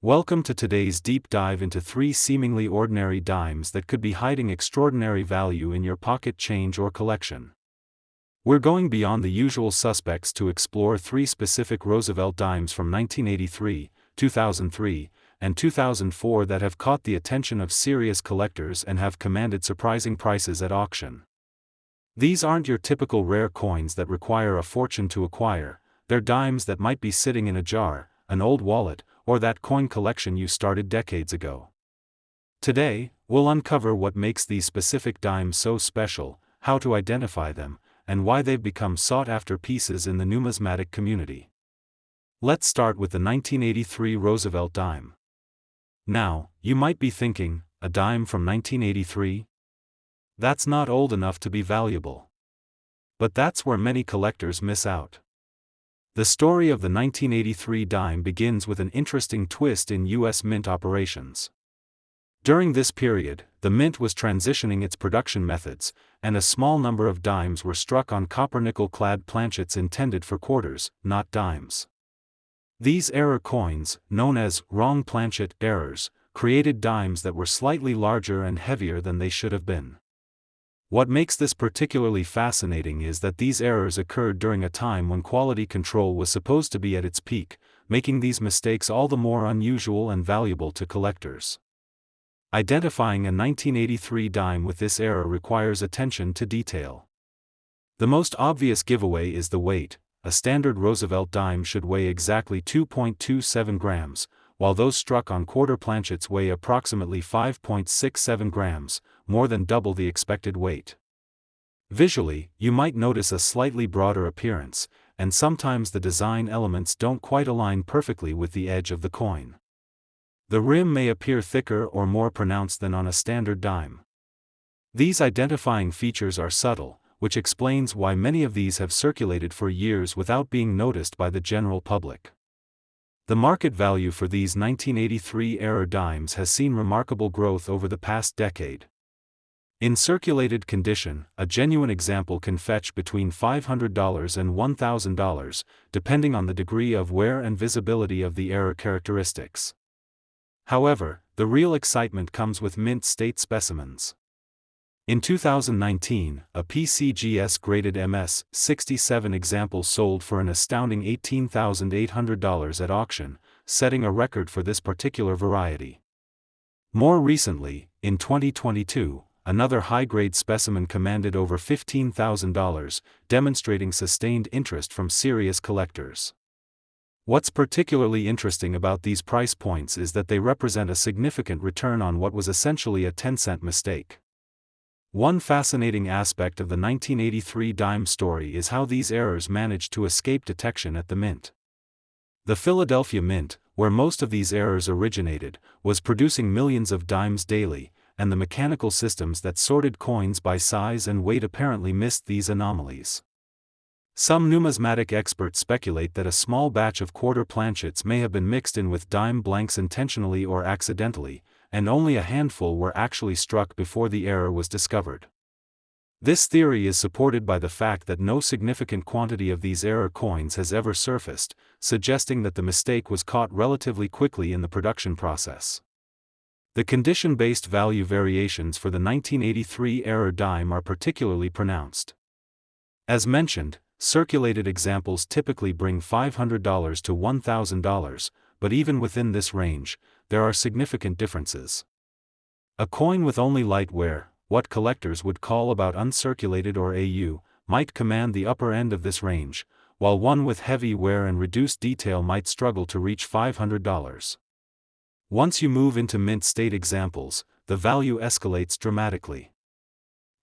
Welcome to today's deep dive into three seemingly ordinary dimes that could be hiding extraordinary value in your pocket change or collection. We're going beyond the usual suspects to explore three specific Roosevelt dimes from 1983, 2003, and 2004 that have caught the attention of serious collectors and have commanded surprising prices at auction. These aren't your typical rare coins that require a fortune to acquire, they're dimes that might be sitting in a jar, an old wallet, or that coin collection you started decades ago. Today, we'll uncover what makes these specific dimes so special, how to identify them, and why they've become sought-after pieces in the numismatic community. Let's start with the 1983 Roosevelt dime. Now, you might be thinking, a dime from 1983? That's not old enough to be valuable. But that's where many collectors miss out. The story of the 1983 dime begins with an interesting twist in U.S. mint operations. During this period, the mint was transitioning its production methods, and a small number of dimes were struck on copper-nickel-clad planchets intended for quarters, not dimes. These error coins, known as wrong planchet errors, created dimes that were slightly larger and heavier than they should have been. What makes this particularly fascinating is that these errors occurred during a time when quality control was supposed to be at its peak, making these mistakes all the more unusual and valuable to collectors. Identifying a 1983 dime with this error requires attention to detail. The most obvious giveaway is the weight. A standard Roosevelt dime should weigh exactly 2.27 grams, while those struck on quarter planchets weigh approximately 5.67 grams, more than double the expected weight. Visually, you might notice a slightly broader appearance, and sometimes the design elements don't quite align perfectly with the edge of the coin. The rim may appear thicker or more pronounced than on a standard dime. These identifying features are subtle, which explains why many of these have circulated for years without being noticed by the general public. The market value for these 1983 error dimes has seen remarkable growth over the past decade. In circulated condition, a genuine example can fetch between $500 and $1,000, depending on the degree of wear and visibility of the error characteristics. However, the real excitement comes with mint state specimens. In 2019, a PCGS-graded MS-67 example sold for an astounding $18,800 at auction, setting a record for this particular variety. More recently, in 2022, another high-grade specimen commanded over $15,000, demonstrating sustained interest from serious collectors. What's particularly interesting about these price points is that they represent a significant return on what was essentially a 10-cent mistake. One fascinating aspect of the 1983 dime story is how these errors managed to escape detection at the mint. The Philadelphia Mint, where most of these errors originated, was producing millions of dimes daily, and the mechanical systems that sorted coins by size and weight apparently missed these anomalies. Some numismatic experts speculate that a small batch of quarter planchets may have been mixed in with dime blanks intentionally or accidentally, and only a handful were actually struck before the error was discovered. This theory is supported by the fact that no significant quantity of these error coins has ever surfaced, suggesting that the mistake was caught relatively quickly in the production process. The condition-based value variations for the 1983 error dime are particularly pronounced. As mentioned, circulated examples typically bring $500 to $1,000, but even within this range, there are significant differences. A coin with only light wear, what collectors would call about uncirculated or AU, might command the upper end of this range, while one with heavy wear and reduced detail might struggle to reach $500. Once you move into mint state examples, the value escalates dramatically.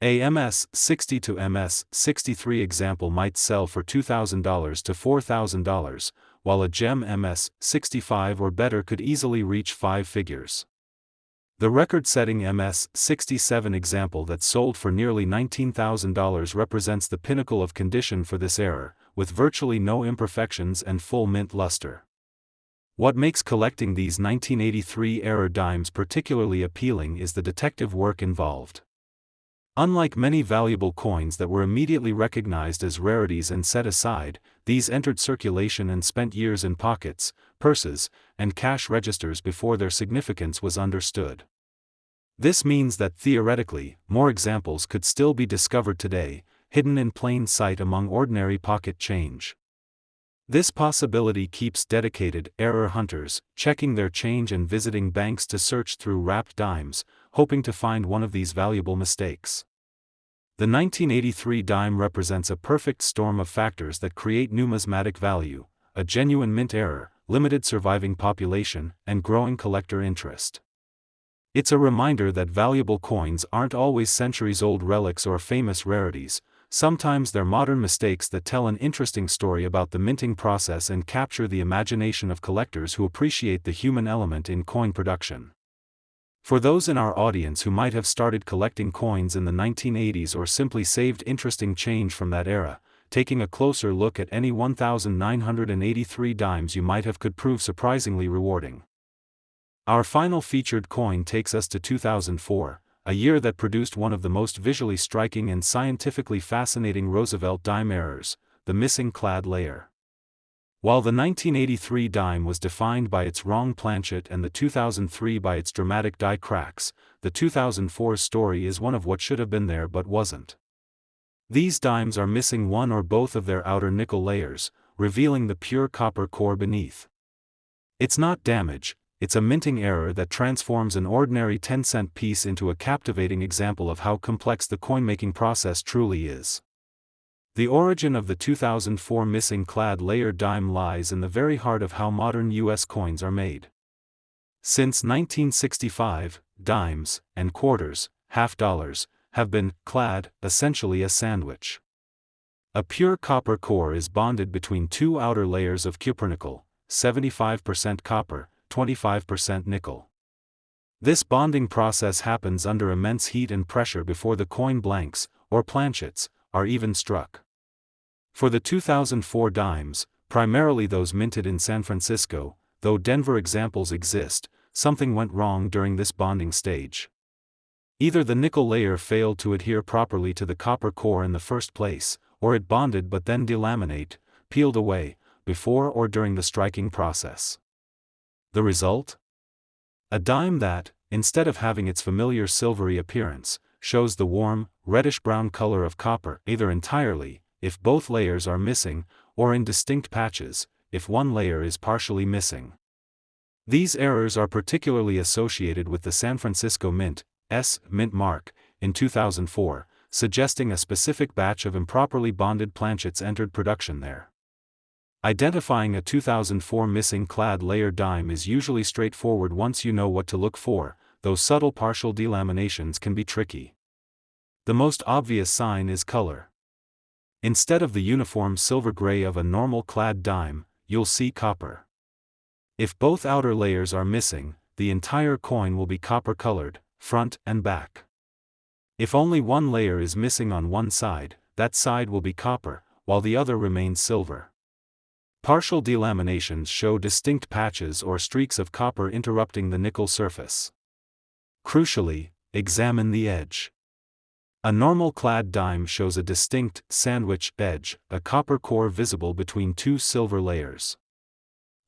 A MS-60 to MS-63 example might sell for $2,000 to $4,000, while a gem MS-65 or better could easily reach five figures. The record-setting MS-67 example that sold for nearly $19,000 represents the pinnacle of condition for this error, with virtually no imperfections and full mint luster. What makes collecting these 1983 error dimes particularly appealing is the detective work involved. Unlike many valuable coins that were immediately recognized as rarities and set aside, these entered circulation and spent years in pockets, purses, and cash registers before their significance was understood. This means that theoretically, more examples could still be discovered today, hidden in plain sight among ordinary pocket change. This possibility keeps dedicated error hunters checking their change and visiting banks to search through wrapped dimes, hoping to find one of these valuable mistakes. The 1983 dime represents a perfect storm of factors that create numismatic value: a genuine mint error, limited surviving population, and growing collector interest. It's a reminder that valuable coins aren't always centuries-old relics or famous rarities. Sometimes they're modern mistakes that tell an interesting story about the minting process and capture the imagination of collectors who appreciate the human element in coin production. For those in our audience who might have started collecting coins in the 1980s or simply saved interesting change from that era, taking a closer look at any 1,983 dimes you might have could prove surprisingly rewarding. Our final featured coin takes us to 2004. A year that produced one of the most visually striking and scientifically fascinating Roosevelt dime errors, the missing clad layer. While the 1983 dime was defined by its wrong planchet and the 2003 by its dramatic die cracks, the 2004's story is one of what should have been there but wasn't. These dimes are missing one or both of their outer nickel layers, revealing the pure copper core beneath. It's not damage. It's a minting error that transforms an ordinary 10-cent piece into a captivating example of how complex the coin-making process truly is. The origin of the 2004 missing clad layer dime lies in the very heart of how modern U.S. coins are made. Since 1965, dimes and quarters, half dollars, have been clad, essentially a sandwich. A pure copper core is bonded between two outer layers of cupronickel, 75% copper, 25% nickel. This bonding process happens under immense heat and pressure before the coin blanks, or planchets, are even struck. For the 2004 dimes, primarily those minted in San Francisco, though Denver examples exist, something went wrong during this bonding stage. Either the nickel layer failed to adhere properly to the copper core in the first place, or it bonded but then delaminate, peeled away, before or during the striking process. The result? A dime that, instead of having its familiar silvery appearance, shows the warm, reddish-brown color of copper either entirely, if both layers are missing, or in distinct patches, if one layer is partially missing. These errors are particularly associated with the San Francisco Mint's mint mark, in 2004, suggesting a specific batch of improperly bonded planchets entered production there. Identifying a 2004 missing clad layer dime is usually straightforward once you know what to look for, though subtle partial delaminations can be tricky. The most obvious sign is color. Instead of the uniform silver gray of a normal clad dime, you'll see copper. If both outer layers are missing, the entire coin will be copper-colored, front and back. If only one layer is missing on one side, that side will be copper, while the other remains silver. Partial delaminations show distinct patches or streaks of copper interrupting the nickel surface. Crucially, examine the edge. A normal clad dime shows a distinct sandwich edge, a copper core visible between two silver layers.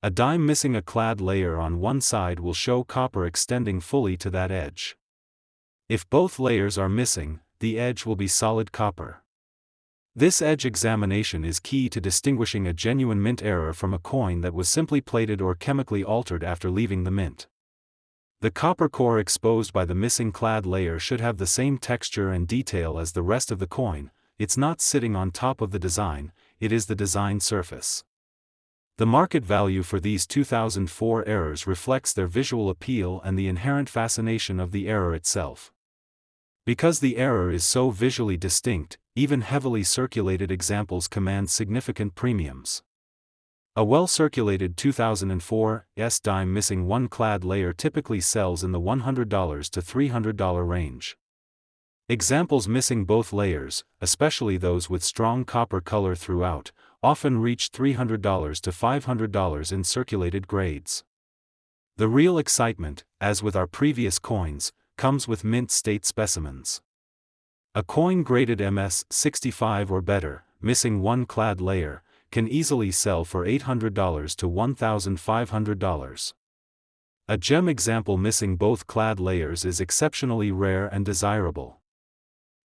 A dime missing a clad layer on one side will show copper extending fully to that edge. If both layers are missing, the edge will be solid copper. This edge examination is key to distinguishing a genuine mint error from a coin that was simply plated or chemically altered after leaving the mint. The copper core exposed by the missing clad layer should have the same texture and detail as the rest of the coin. It's not sitting on top of the design, it is the design surface. The market value for these 2004 errors reflects their visual appeal and the inherent fascination of the error itself. Because the error is so visually distinct, even heavily circulated examples command significant premiums. A well-circulated 2004 dime missing one clad layer typically sells in the $100 to $300 range. Examples missing both layers, especially those with strong copper color throughout, often reach $300 to $500 in circulated grades. The real excitement, as with our previous coins, comes with mint state specimens. A coin graded MS-65 or better, missing one clad layer, can easily sell for $800 to $1,500. A gem example missing both clad layers is exceptionally rare and desirable.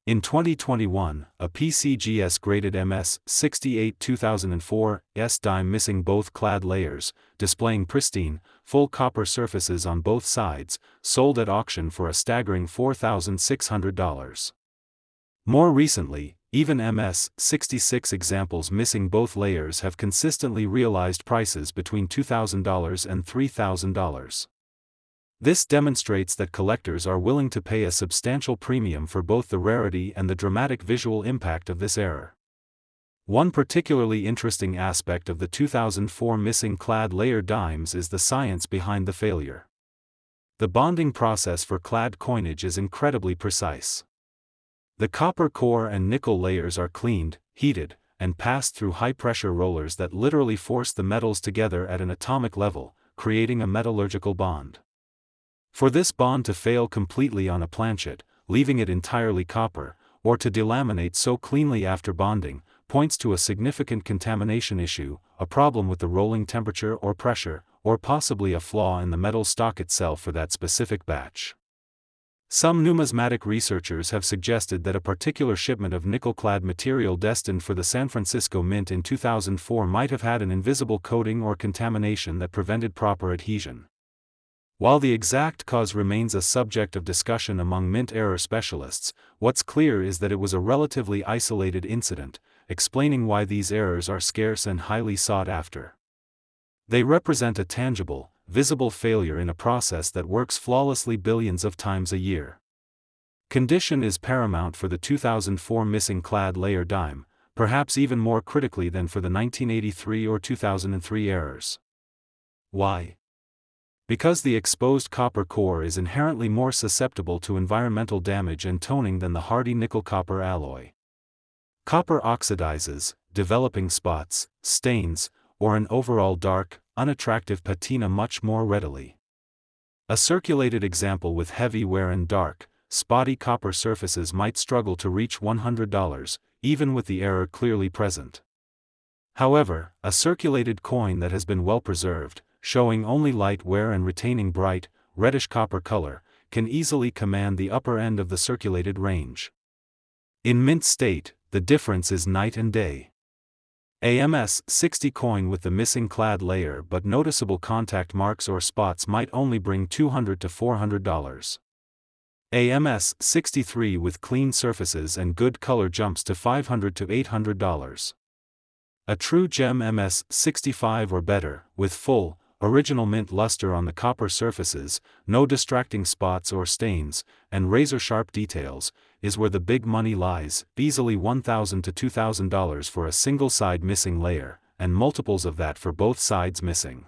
In 2021, a PCGS-graded MS-68 2004 S dime missing both clad layers, displaying pristine, full copper surfaces on both sides, sold at auction for a staggering $4,600. More recently, even MS-66 examples missing both layers have consistently realized prices between $2,000 and $3,000. This demonstrates that collectors are willing to pay a substantial premium for both the rarity and the dramatic visual impact of this error. One particularly interesting aspect of the 2004 missing clad layer dimes is the science behind the failure. The bonding process for clad coinage is incredibly precise. The copper core and nickel layers are cleaned, heated, and passed through high-pressure rollers that literally force the metals together at an atomic level, creating a metallurgical bond. For this bond to fail completely on a planchet, leaving it entirely copper, or to delaminate so cleanly after bonding, points to a significant contamination issue, a problem with the rolling temperature or pressure, or possibly a flaw in the metal stock itself for that specific batch. Some numismatic researchers have suggested that a particular shipment of nickel-clad material destined for the San Francisco Mint in 2004 might have had an invisible coating or contamination that prevented proper adhesion. While the exact cause remains a subject of discussion among mint error specialists, what's clear is that it was a relatively isolated incident, explaining why these errors are scarce and highly sought after. They represent a tangible, visible failure in a process that works flawlessly billions of times a year. Condition is paramount for the 2004 missing clad layer dime, perhaps even more critically than for the 1983 or 2003 errors. Why? Because the exposed copper core is inherently more susceptible to environmental damage and toning than the hardy nickel-copper alloy. Copper oxidizes, developing spots, stains, or an overall dark, unattractive patina much more readily. A circulated example with heavy wear and dark, spotty copper surfaces might struggle to reach $100, even with the error clearly present. However, a circulated coin that has been well preserved, showing only light wear and retaining bright, reddish copper color, can easily command the upper end of the circulated range. In mint state, the difference is night and day. A MS-60 coin with the missing clad layer but noticeable contact marks or spots might only bring $200 to $400. A MS-63 with clean surfaces and good color jumps to $500 to $800. A true gem MS-65 or better, with full, original mint luster on the copper surfaces, no distracting spots or stains, and razor-sharp details, is where the big money lies, easily $1,000 to $2,000 for a single side missing layer, and multiples of that for both sides missing.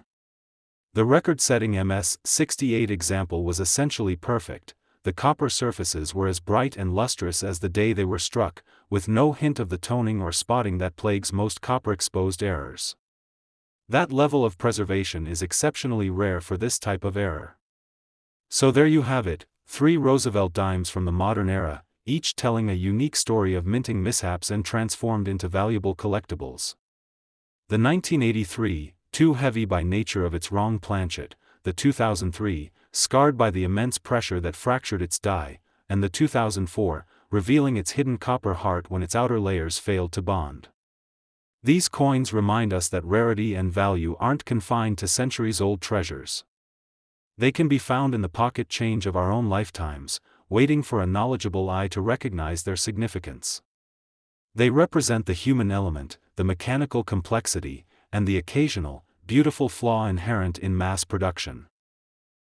The record-setting MS-68 example was essentially perfect. The copper surfaces were as bright and lustrous as the day they were struck, with no hint of the toning or spotting that plagues most copper-exposed errors. That level of preservation is exceptionally rare for this type of error. So there you have it, 3 Roosevelt dimes from the modern era, each telling a unique story of minting mishaps and transformed into valuable collectibles. The 1983, too heavy by nature of its wrong planchet, the 2003, scarred by the immense pressure that fractured its die, and the 2004, revealing its hidden copper heart when its outer layers failed to bond. These coins remind us that rarity and value aren't confined to centuries-old treasures. They can be found in the pocket change of our own lifetimes, waiting for a knowledgeable eye to recognize their significance. They represent the human element, the mechanical complexity, and the occasional, beautiful flaw inherent in mass production.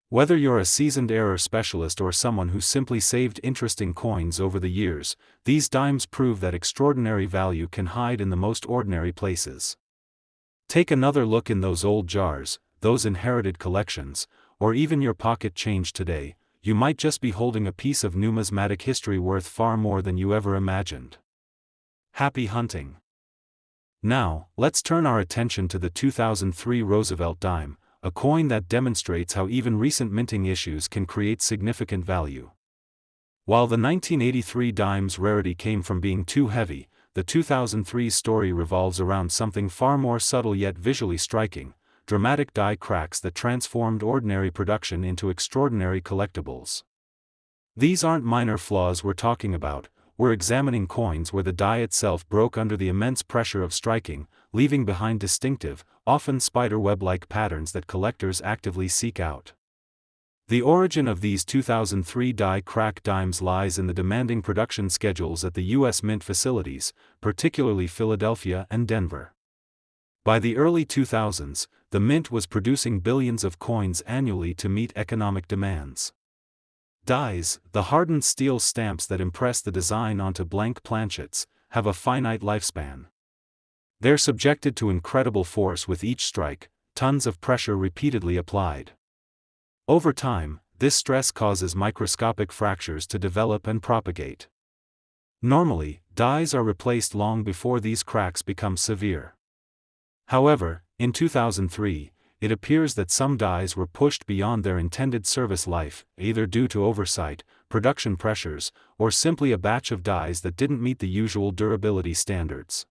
Whether you're a seasoned error specialist or someone who simply saved interesting coins over the years, these dimes prove that extraordinary value can hide in the most ordinary places. Take another look in those old jars, those inherited collections, or even your pocket change today. You might just be holding a piece of numismatic history worth far more than you ever imagined. Happy hunting! Now, let's turn our attention to the 2003 Roosevelt dime, a coin that demonstrates how even recent minting issues can create significant value. While the 1983 dime's rarity came from being too heavy, the 2003 story revolves around something far more subtle yet visually striking: dramatic die cracks that transformed ordinary production into extraordinary collectibles. These aren't minor flaws we're talking about. We're examining coins where the die itself broke under the immense pressure of striking, leaving behind distinctive, often spiderweb-like patterns that collectors actively seek out. The origin of these 2003 die crack dimes lies in the demanding production schedules at the U.S. Mint facilities, particularly Philadelphia and Denver. By the early 2000s, the Mint was producing billions of coins annually to meet economic demands. Dies, the hardened steel stamps that impress the design onto blank planchets, have a finite lifespan. They're subjected to incredible force with each strike, tons of pressure repeatedly applied. Over time, this stress causes microscopic fractures to develop and propagate. Normally, dies are replaced long before these cracks become severe. However, in 2003, it appears that some dies were pushed beyond their intended service life, either due to oversight, production pressures, or simply a batch of dies that didn't meet the usual durability standards.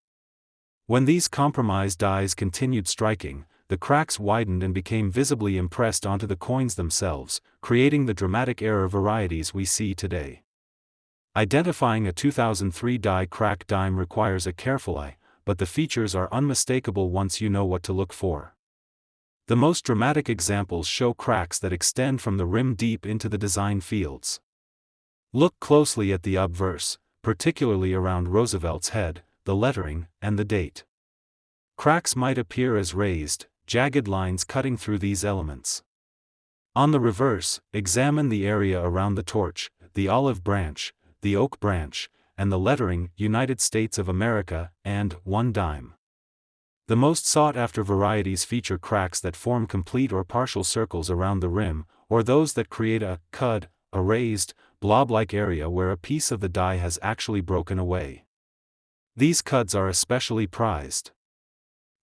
When these compromised dies continued striking, the cracks widened and became visibly impressed onto the coins themselves, creating the dramatic error varieties we see today. Identifying a 2003 die crack dime requires a careful eye, but the features are unmistakable once you know what to look for. The most dramatic examples show cracks that extend from the rim deep into the design fields. Look closely at the obverse, particularly around Roosevelt's head, the lettering, and the date. Cracks might appear as raised, jagged lines cutting through these elements. On the reverse, examine the area around the torch, the olive branch, the oak branch, and the lettering United States of America and 1 dime. The most sought-after varieties feature cracks that form complete or partial circles around the rim, or those that create a cud, a raised, blob-like area where a piece of the die has actually broken away. These cuds are especially prized.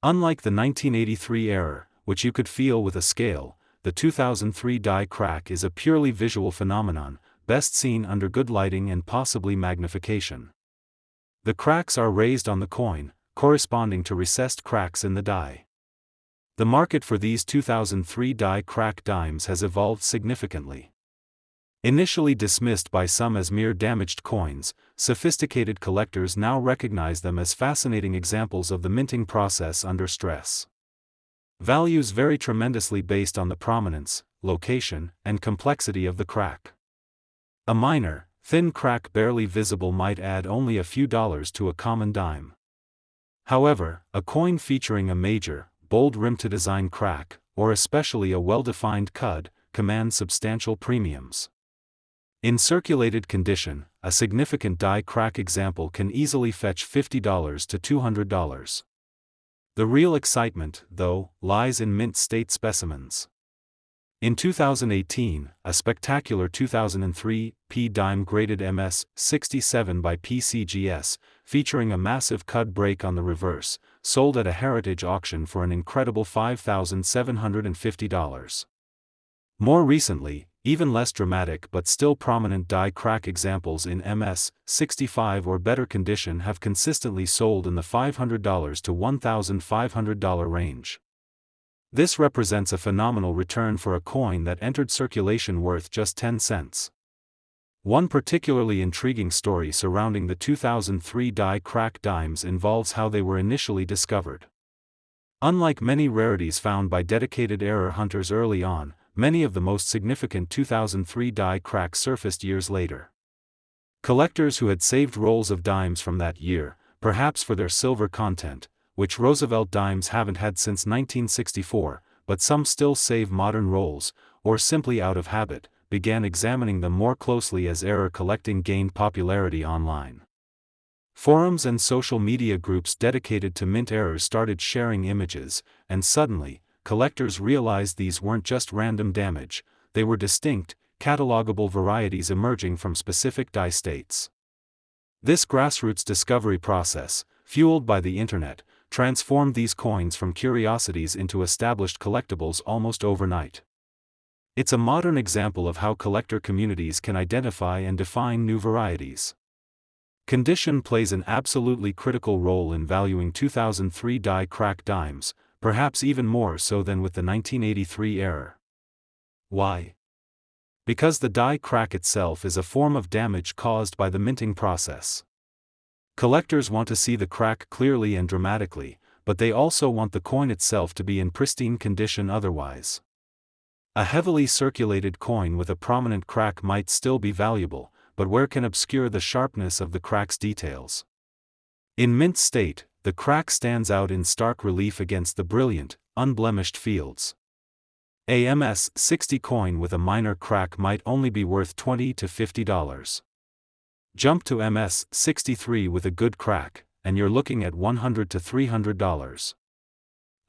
Unlike the 1983 error, which you could feel with a scale, the 2003 die crack is a purely visual phenomenon, best seen under good lighting and possibly magnification. The cracks are raised on the coin, corresponding to recessed cracks in the die. The market for these 2003 die crack dimes has evolved significantly. Initially dismissed by some as mere damaged coins, sophisticated collectors now recognize them as fascinating examples of the minting process under stress. Values vary tremendously based on the prominence, location, and complexity of the crack. A minor, thin crack barely visible might add only a few dollars to a common dime. However, a coin featuring a major, bold rim-to-design crack, or especially a well-defined cud, commands substantial premiums. In circulated condition, a significant die crack example can easily fetch $50 to $200. The real excitement, though, lies in mint state specimens. In 2018, a spectacular 2003 P-dime graded MS-67 by PCGS, featuring a massive cud break on the reverse, sold at a heritage auction for an incredible $5,750. More recently, even less dramatic but still prominent die crack examples in MS-65 or better condition have consistently sold in the $500 to $1,500 range. This represents a phenomenal return for a coin that entered circulation worth just 10 cents. One particularly intriguing story surrounding the 2003 die crack dimes involves how they were initially discovered. Unlike many rarities found by dedicated error hunters early on, many of the most significant 2003 die cracks surfaced years later. Collectors who had saved rolls of dimes from that year, perhaps for their silver content, which Roosevelt dimes haven't had since 1964, but some still save modern rolls, or simply out of habit, began examining them more closely as error collecting gained popularity online. Forums and social media groups dedicated to mint errors started sharing images, and suddenly, collectors realized these weren't just random damage, they were distinct, catalogable varieties emerging from specific die states. This grassroots discovery process, fueled by the internet, transformed these coins from curiosities into established collectibles almost overnight. It's a modern example of how collector communities can identify and define new varieties. Condition plays an absolutely critical role in valuing 2003 die crack dimes, perhaps even more so than with the 1983 error. Why? Because the die crack itself is a form of damage caused by the minting process. Collectors want to see the crack clearly and dramatically, but they also want the coin itself to be in pristine condition otherwise. A heavily circulated coin with a prominent crack might still be valuable, but where can obscure the sharpness of the crack's details? In mint state, the crack stands out in stark relief against the brilliant, unblemished fields. A MS-60 coin with a minor crack might only be worth $20 to $50. Jump to MS-63 with a good crack, and you're looking at $100 to $300.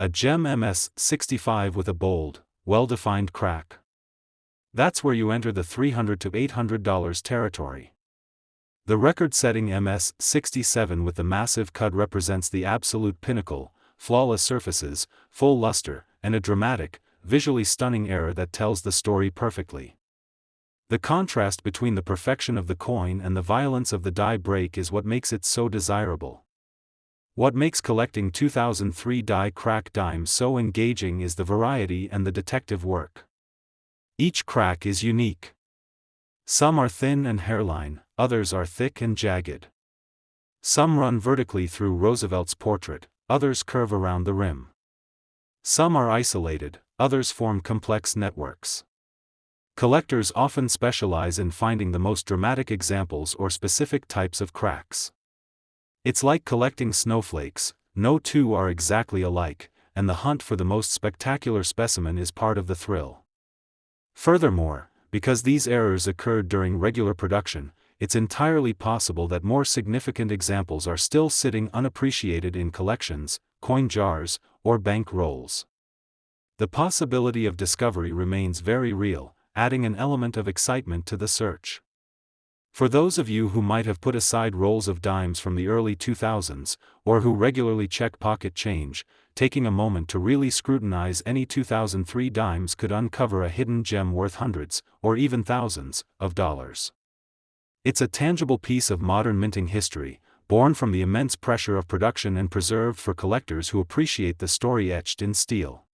A gem MS-65 with a bold, well-defined crack. That's where you enter the $300 to $800 territory. The record-setting MS-67 with the massive cut represents the absolute pinnacle, flawless surfaces, full luster, and a dramatic, visually stunning error that tells the story perfectly. The contrast between the perfection of the coin and the violence of the die break is what makes it so desirable. What makes collecting 2003 die crack dimes so engaging is the variety and the detective work. Each crack is unique. Some are thin and hairline, others are thick and jagged. Some run vertically through Roosevelt's portrait, others curve around the rim. Some are isolated, others form complex networks. Collectors often specialize in finding the most dramatic examples or specific types of cracks. It's like collecting snowflakes, no two are exactly alike, and the hunt for the most spectacular specimen is part of the thrill. Furthermore, because these errors occurred during regular production, it's entirely possible that more significant examples are still sitting unappreciated in collections, coin jars, or bank rolls. The possibility of discovery remains very real, adding an element of excitement to the search. For those of you who might have put aside rolls of dimes from the early 2000s, or who regularly check pocket change, taking a moment to really scrutinize any 2003 dimes could uncover a hidden gem worth hundreds, or even thousands, of dollars. It's a tangible piece of modern minting history, born from the immense pressure of production and preserved for collectors who appreciate the story etched in steel.